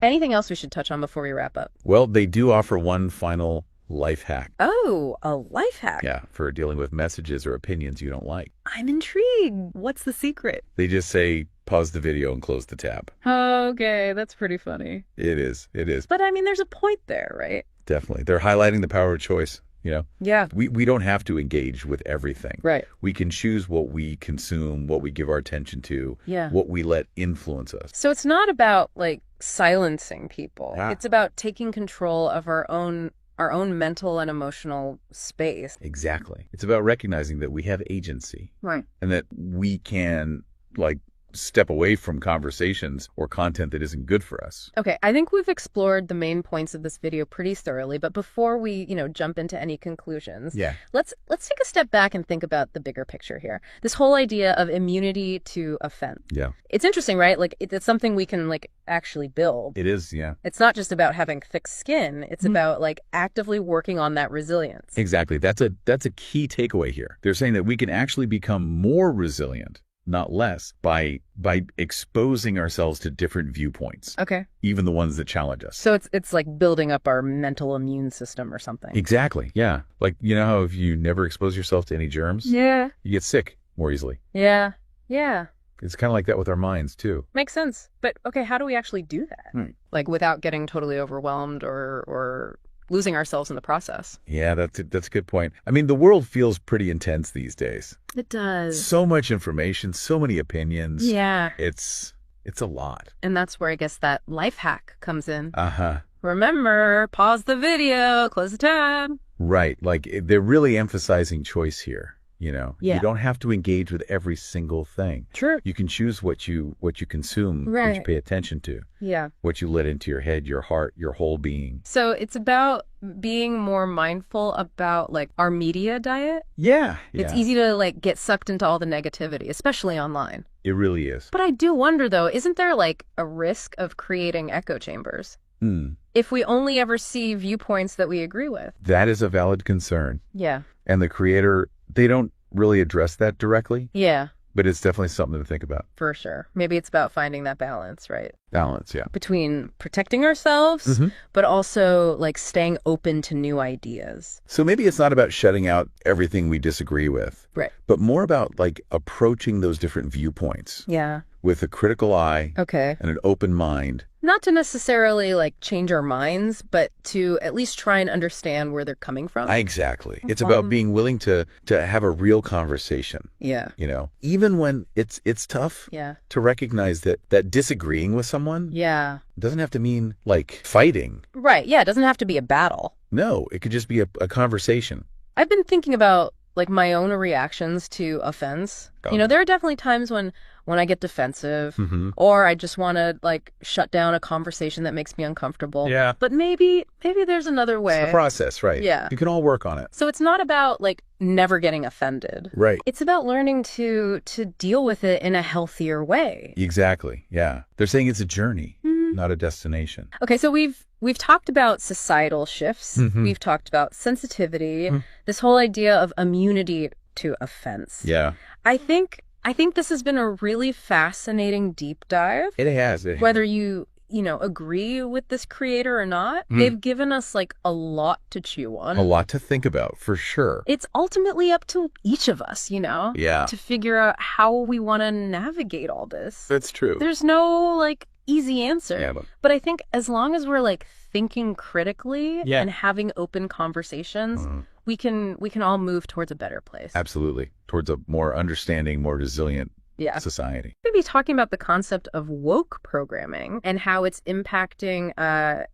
Anything else we should touch on before we wrap up? Well, they do offer one final life hack. Oh, a life hack. Yeah, for dealing with messages or opinions you don't like. I'm intrigued. What's the secret? They just say, pause the video and close the tab. Okay, that's pretty funny. It is. It is. But I mean, there's a point there, right? Definitely. They're highlighting the power of choice. Yeah. We don't have to engage with everything. Right. We can choose what we consume, what we give our attention to, Yeah. what we let influence us. So it's not about like silencing people. Yeah. It's about taking control of our own mental and emotional space. Exactly. It's about recognizing that we have agency Right. and that we can step away from conversations or content that isn't good for us. Okay, I think we've explored the main points of this video pretty thoroughly, but before we, jump into any conclusions, let's take a step back and think about the bigger picture here. This whole idea of immunity to offense. Yeah. It's interesting, right? Like it's something we can actually build. It is, yeah. It's not just about having thick skin. It's about actively working on that resilience. Exactly. That's a key takeaway here. They're saying that we can actually become more resilient, not less, by exposing ourselves to different viewpoints. Okay. Even the ones that challenge us. So it's like building up our mental immune system or something. Exactly. Yeah. Like, how if you never expose yourself to any germs, Yeah. you get sick more easily. Yeah. Yeah. It's kind of like that with our minds too. Makes sense. But okay, how do we actually do that? Like without getting totally overwhelmed or losing ourselves in the process? Yeah, that's a good point. I mean, the world feels pretty intense these days. It does. So much information, so many opinions. Yeah. It's a lot. And that's where I guess that life hack comes in. Uh-huh. Remember, pause the video, close the tab. Right. They're really emphasizing choice here. Yeah. You don't have to engage with every single thing. True. You can choose what you consume, what you Right. pay attention to, Yeah. what you let into your head, your heart, your whole being. So it's about being more mindful about our media diet. Yeah. It's easy to get sucked into all the negativity, especially online. It really is. But I do wonder though, isn't there a risk of creating echo chambers? Hmm. If we only ever see viewpoints that we agree with. That is a valid concern. Yeah. And the creator, they don't really address that directly, Yeah, but it's definitely something to think about. for sure. Maybe it's about finding that balance, right? Balance, yeah. Between protecting ourselves, but also staying open to new ideas. So maybe it's not about shutting out everything we disagree with, Right. but more about approaching those different viewpoints Yeah. with a critical eye Okay. and an open mind. Not to necessarily change our minds, but to at least try and understand where they're coming from. Exactly. It's about being willing to have a real conversation, Yeah. even when it's tough Yeah. to recognize that disagreeing with someone Yeah. doesn't have to mean fighting. Right. Yeah. It doesn't have to be a battle. No, it could just be a conversation. I've been thinking about my own reactions to offense. Oh. There are definitely times when I get defensive or I just want to shut down a conversation that makes me uncomfortable. Yeah. But maybe there's another way. It's a process, right? Yeah. You can all work on it. So it's not about never getting offended. Right. It's about learning to deal with it in a healthier way. Exactly. Yeah. They're saying it's a journey, not a destination. Okay, so we've talked about societal shifts. We've talked about sensitivity, this whole idea of immunity to offense. Yeah. I think this has been a really fascinating deep dive. It has. Whether you agree with this creator or not, they've given us a lot to chew on. A lot to think about, for sure. It's ultimately up to each of us, Yeah. to figure out how we want to navigate all this. That's true. There's no easy answer. Yeah, but I think as long as we're thinking critically Yeah. and having open conversations, we can all move towards a better place. Absolutely. Towards a more understanding, more resilient Yeah. society. Maybe talking about the concept of woke programming and how it's impacting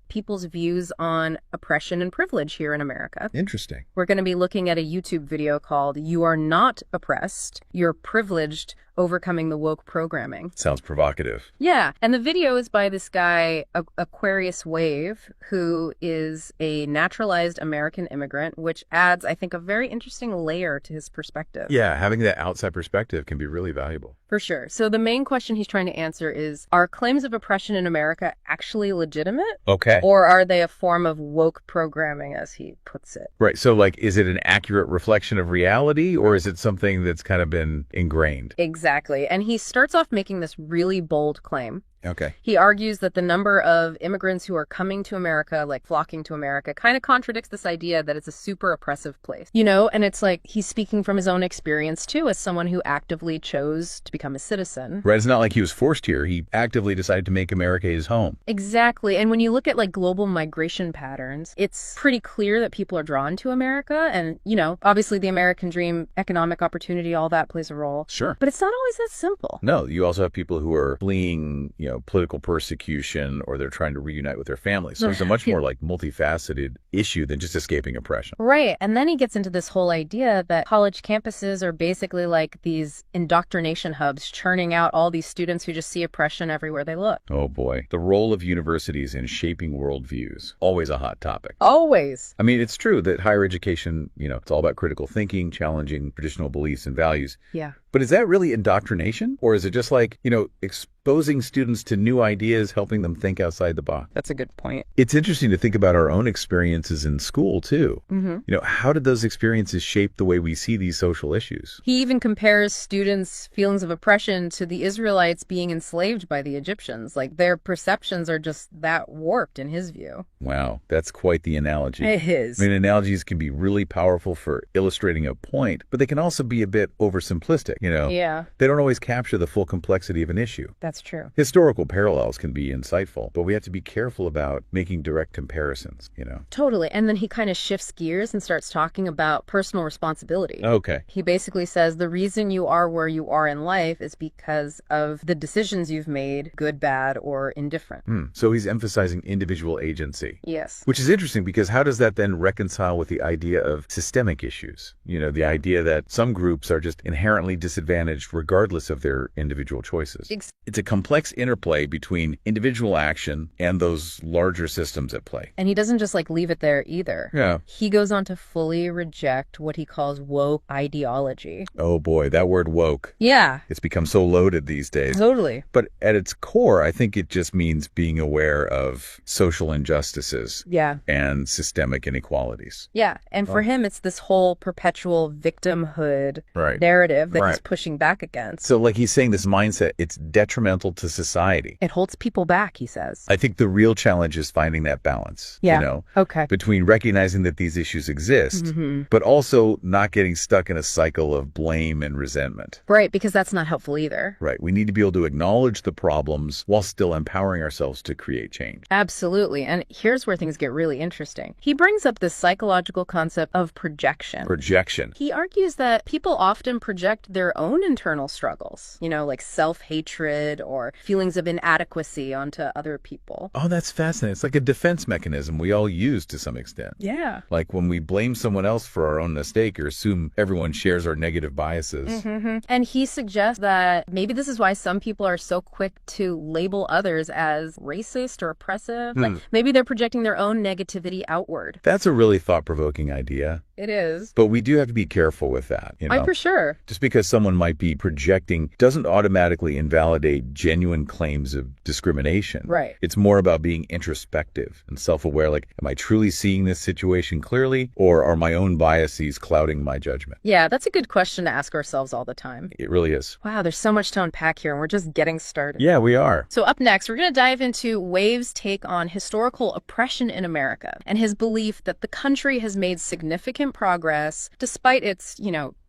people's views on oppression and privilege here in America. Interesting. We're going to be looking at a YouTube video called "You Are Not Oppressed, You're Privileged, Overcoming the Woke Programming." Sounds provocative. Yeah, and the video is by this guy, Aquarius Wave, who is a naturalized American immigrant, which adds, I think, a very interesting layer to his perspective. Yeah, having that outside perspective can be really valuable. For sure. So the main question he's trying to answer is, are claims of oppression in America actually legitimate? Okay. Or are they a form of woke programming, as he puts it? Right. So, is it an accurate reflection of reality, or is it something that's kind of been ingrained? Exactly. And he starts off making this really bold claim. Okay. He argues that the number of immigrants who are coming to America, like flocking to America, kind of contradicts this idea that it's a super oppressive place. And it's like he's speaking from his own experience, too, as someone who actively chose to become a citizen. Right. It's not like he was forced here. He actively decided to make America his home. Exactly. And when you look at like global migration patterns, it's pretty clear that people are drawn to America. And, obviously the American dream, economic opportunity, all that plays a role. Sure. But it's not always that simple. No, you also have people who are fleeing, political persecution, or they're trying to reunite with their families. So it's a much more like multifaceted issue than just escaping oppression. Right. And then he gets into this whole idea that college campuses are basically like these indoctrination hubs churning out all these students who just see oppression everywhere they look. Oh boy. The role of universities in shaping worldviews. Always a hot topic. Always. I mean, it's true that higher education, it's all about critical thinking, challenging traditional beliefs and values. Yeah. But is that really indoctrination? Or is it just like, exposing students to new ideas, helping them think outside the box? That's a good point. It's interesting to think about our own experiences in school, too. Mm-hmm. How did those experiences shape the way we see these social issues? He even compares students' feelings of oppression to the Israelites being enslaved by the Egyptians. Like, their perceptions are just that warped in his view. Wow, that's quite the analogy. It is. I mean, analogies can be really powerful for illustrating a point, but they can also be a bit oversimplistic. Yeah. They don't always capture the full complexity of an issue. That's true. Historical parallels can be insightful, but we have to be careful about making direct comparisons, Totally. And then he kind of shifts gears and starts talking about personal responsibility. Okay. He basically says the reason you are where you are in life is because of the decisions you've made, good, bad, or indifferent. So he's emphasizing individual agency. Yes. Which is interesting because how does that then reconcile with the idea of systemic issues? The idea that some groups are just inherently disadvantaged regardless of their individual choices. It's a complex interplay between individual action and those larger systems at play. And he doesn't just leave it there either. Yeah. He goes on to fully reject what he calls woke ideology. Oh boy, that word woke. Yeah. It's become so loaded these days. Totally. But at its core, I think it just means being aware of social injustices. Yeah. And systemic inequalities. Yeah. And for him, it's this whole perpetual victimhood narrative that he's pushing back against. So like he's saying this mindset, it's detrimental to society. It holds people back, he says. I think the real challenge is finding that balance. Yeah. Okay. Between recognizing that these issues exist, but also not getting stuck in a cycle of blame and resentment. Right, because that's not helpful either. Right. We need to be able to acknowledge the problems while still empowering ourselves to create change. Absolutely. And here's where things get really interesting. He brings up this psychological concept of projection. Projection. He argues that people often project their own internal struggles, like self-hatred or feelings of inadequacy onto other people. Oh, that's fascinating. It's like a defense mechanism we all use to some extent. Yeah. Like when we blame someone else for our own mistake or assume everyone shares our negative biases. And he suggests that maybe this is why some people are so quick to label others as racist or oppressive. Like maybe they're projecting their own negativity outward. That's a really thought-provoking idea. It is. But we do have to be careful with that. For sure. Just because someone might be projecting doesn't automatically invalidate genuine claims of discrimination. Right. It's more about being introspective and self-aware. Like, am I truly seeing this situation clearly, or are my own biases clouding my judgment? Yeah, that's a good question to ask ourselves all the time. It really is. Wow, there's so much to unpack here, and we're just getting started. Yeah, we are. So up next, we're going to dive into Wave's take on historical oppression in America and his belief that the country has made significant progress despite its,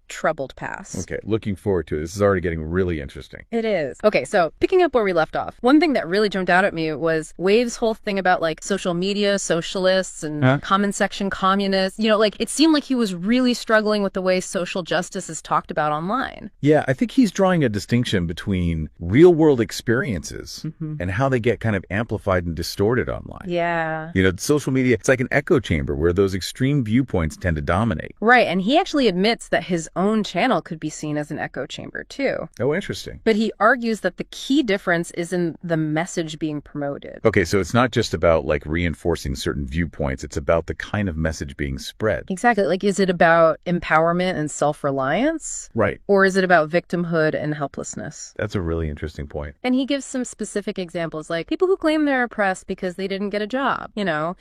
troubled past. Okay, looking forward to it. This is already getting really interesting. It is. Okay, so picking up where we left off, one thing that really jumped out at me was Wave's whole thing about social media, socialists, and comment section communists. It seemed like he was really struggling with the way social justice is talked about online. Yeah, I think he's drawing a distinction between real world experiences and how they get kind of amplified and distorted online. Yeah. Social media, it's like an echo chamber where those extreme viewpoints tend to dominate. Right, and he actually admits that his own channel could be seen as an echo chamber too. Oh, interesting. But he argues that the key difference is in the message being promoted. Okay, so it's not just about reinforcing certain viewpoints, it's about the kind of message being spread. Exactly. Is it about empowerment and self-reliance? Right. Or is it about victimhood and helplessness? That's a really interesting point. And he gives some specific examples, like people who claim they're oppressed because they didn't get a job,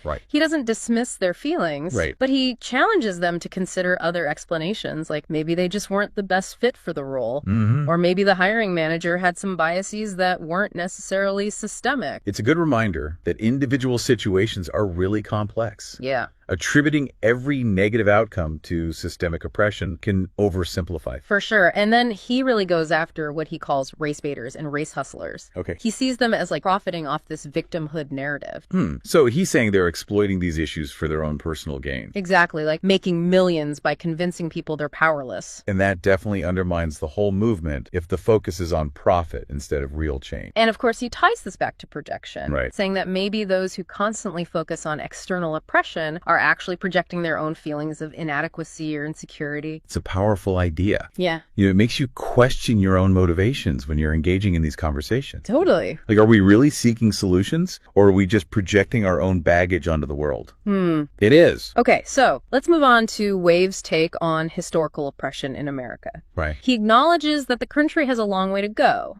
Right. He doesn't dismiss their feelings, right, but he challenges them to consider other explanations, like maybe maybe they just weren't the best fit for the role. Or maybe the hiring manager had some biases that weren't necessarily systemic. It's a good reminder that individual situations are really complex. Yeah. Attributing every negative outcome to systemic oppression can oversimplify. For sure. And then he really goes after what he calls race baiters and race hustlers. Okay. He sees them as like profiting off this victimhood narrative. So he's saying they're exploiting these issues for their own personal gain. Exactly, like making millions by convincing people they're powerless. And that definitely undermines the whole movement if the focus is on profit instead of real change. And of course, he ties this back to projection, right, saying that maybe those who constantly focus on external oppression are actually projecting their own feelings of inadequacy or insecurity. It's a powerful idea. Yeah. It makes you question your own motivations when you're engaging in these conversations. Totally. Like, are we really seeking solutions, or are we just projecting our own baggage onto the world? It is. Okay, so let's move on to Wave's take on historical oppression in America. Right. He acknowledges that the country has a long way to go,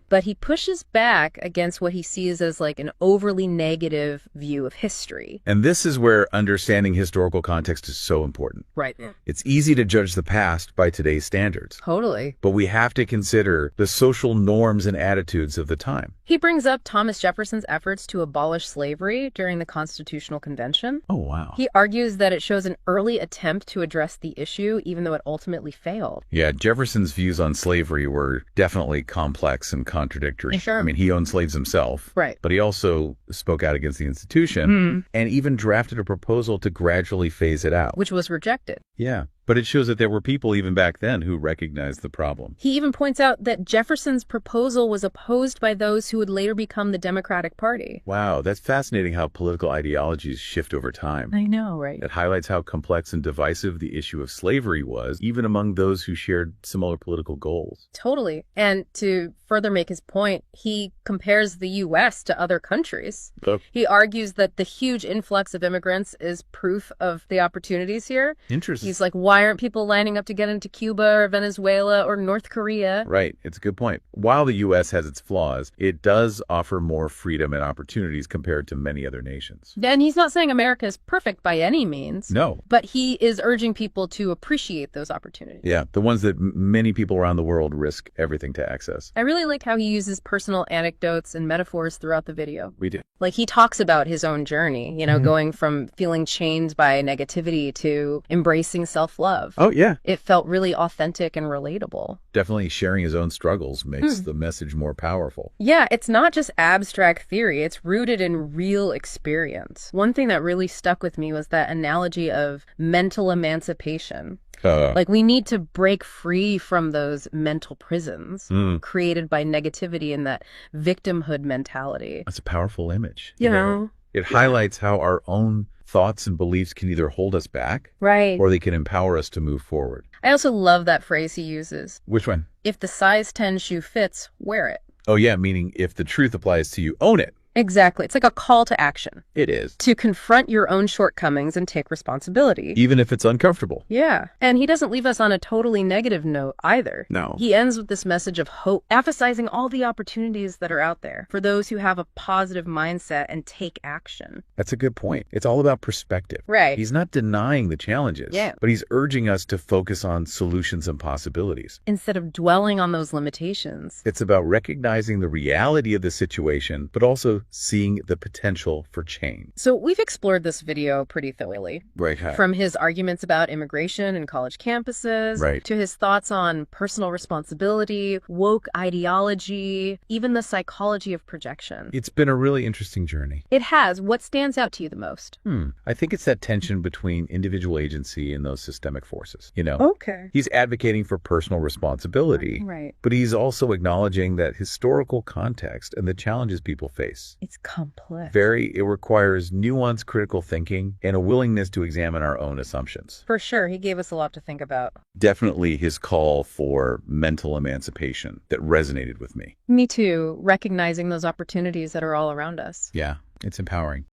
but he pushes back against what he sees as like an overly negative view of history. And this is where understanding historical context is so important. Right. It's easy to judge the past by today's standards. Totally. But we have to consider the social norms and attitudes of the time. He brings up Thomas Jefferson's efforts to abolish slavery during the Constitutional Convention. Oh, wow. He argues that it shows an early attempt to address the issue, even though it ultimately failed. Yeah, Jefferson's views on slavery were definitely complex and contradictory. Sure. I mean, he owned slaves himself. Right. But he also spoke out against the institution and even drafted a proposal to gradually phase it out. Which was rejected. Yeah. But it shows that there were people even back then who recognized the problem. He even points out that Jefferson's proposal was opposed by those who would later become the Democratic Party. Wow, that's fascinating how political ideologies shift over time. I know, right? It highlights how complex and divisive the issue of slavery was, even among those who shared similar political goals. Totally. And to further make his point, he compares the U.S. to other countries. He argues that the huge influx of immigrants is proof of the opportunities here. Interesting. He's like, why aren't people lining up to get into Cuba or Venezuela or North Korea? Right. It's a good point. While the U.S. has its flaws, it does offer more freedom and opportunities compared to many other nations. And he's not saying America is perfect by any means. No. But he is urging people to appreciate those opportunities. Yeah, the ones that many people around the world risk everything to access. I really like how he uses personal anecdotes and metaphors throughout the video. We do. Like, he talks about his own journey, going from feeling chained by negativity to embracing self-love. Oh, yeah. It felt really authentic and relatable. Definitely sharing his own struggles makes the message more powerful. Yeah, it's not just abstract theory. It's rooted in real experience. One thing that really stuck with me was that analogy of mental emancipation. Like, we need to break free from those mental prisons created by negativity and that victimhood mentality. That's a powerful image. You know? It highlights how our own thoughts and beliefs can either hold us back, right, or they can empower us to move forward. I also love that phrase he uses. Which one? If the size 10 shoe fits, wear it. Oh, yeah, meaning if the truth applies to you, own it. Exactly. It's like a call to action. It is. To confront your own shortcomings and take responsibility. Even if it's uncomfortable. Yeah. And he doesn't leave us on a totally negative note either. No. He ends with this message of hope, emphasizing all the opportunities that are out there for those who have a positive mindset and take action. That's a good point. It's all about perspective. Right. He's not denying the challenges, but he's urging us to focus on solutions and possibilities. Instead of dwelling on those limitations. It's about recognizing the reality of the situation, but also seeing the potential for change. So we've explored this video pretty thoroughly. Right. From his arguments about immigration and college campuses, to his thoughts on personal responsibility, woke ideology, even the psychology of projection. It's been a really interesting journey. It has. What stands out to you the most? I think it's that tension between individual agency and those systemic forces. Okay. He's advocating for personal responsibility, but he's also acknowledging that historical context and the challenges people face. It's complex. It requires nuanced critical thinking and a willingness to examine our own assumptions. For sure. He gave us a lot to think about. Definitely his call for mental emancipation that resonated with me. Me too. Recognizing those opportunities that are all around us. Yeah, it's empowering.